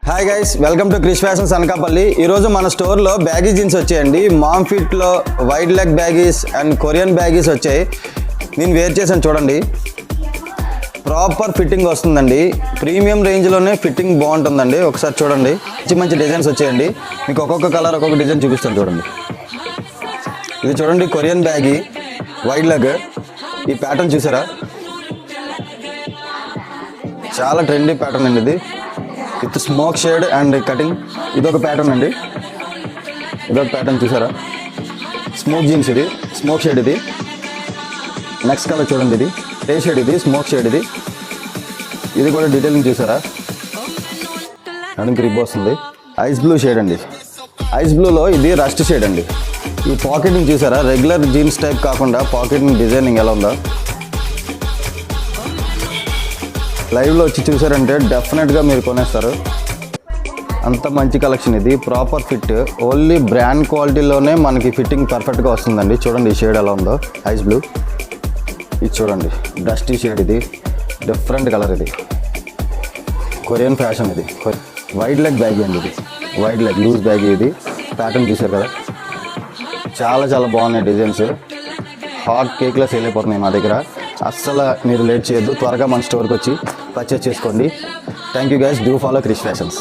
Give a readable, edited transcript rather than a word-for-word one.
Hi guys, welcome to Krish Fashions Anakapalli. ఈరోజు మన స్టోర్లో బ్యాగీ జీన్స్ వచ్చాయండి. మామ్ ఫిట్లో wide leg baggies and Korean baggies వచ్చాయి. నేను వేర్ చేశాను చూడండి. ప్రాపర్ ఫిట్టింగ్ వస్తుందండి. ప్రీమియం రేంజ్లోనే ఫిట్టింగ్ బాగుంటుందండి. ఒకసారి చూడండి, మంచి మంచి డిజైన్స్ వచ్చాయండి. మీకు ఒక్కొక్క కలర్ ఒక్కొక్క డిజైన్ చూపిస్తాను చూడండి. ఇది చూడండి, కొరియన్ బ్యాగీ వైడ్ లెగ్. ఈ ప్యాటర్న్ చూసారా, చాలా ట్రెండీ ప్యాటర్న్ అండి. ఇది with smoke shade and cutting. ఇదొక ప్యాటర్న్ అండి. ఇదొక ప్యాటర్న్ చూసారా, స్మోక్ జీన్స్. ఇది స్మోక్ షేడ్. ఇది నెక్స్ట్ కలర్ చూడండి, ఇది ఏ షేడ్, ఇది స్మోక్ షేడ్. ఇది కూడా డీటెయిలింగ్ చూసారా, నడుంకి రిబ్ వస్తుంది. ఐస్ బ్లూ షేడ్ అండి. ఐస్ బ్లూలో ఇది రస్ట్ షేడ్ అండి. ఈ పాకెటింగ్ చూసారా, రెగ్యులర్ జీన్స్ టైప్ కాకుండా పాకెటింగ్ డిజైనింగ్ ఎలా ఉందో. లైవ్లో వచ్చి చూసారంటే డెఫినెట్గా మీరు కొనేస్తారు. అంత మంచి కలెక్షన్. ఇది ప్రాపర్ ఫిట్, ఓన్లీ బ్రాండ్ క్వాలిటీలోనే మనకి ఫిట్టింగ్ పర్ఫెక్ట్గా వస్తుందండి. చూడండి ఈ షేడ్ ఎలా ఉందో, ఐస్ బ్లూ. ఇది చూడండి, డస్టీ షేడ్. ఇది డిఫరెంట్ కలర్. ఇది కొరియన్ ఫ్యాషన్. ఇది వైడ్ లెగ్ బ్యాగీ అండి. ఇది వైడ్ లెగ్ లూజ్ బ్యాగీ. ఇది ప్యాటర్న్ చూసారు కదా, చాలా చాలా బాగున్నాయి డిజైన్స్. హాట్ కేక్లో సేల్ అయిపోతున్నాయి మా దగ్గర. అస్సలు మీరు లేట్ చేయొద్దు, త్వరగా మన స్టోర్కి వచ్చి పర్చేస్ చేసుకోండి. Thank you guys, do follow Krish fashions.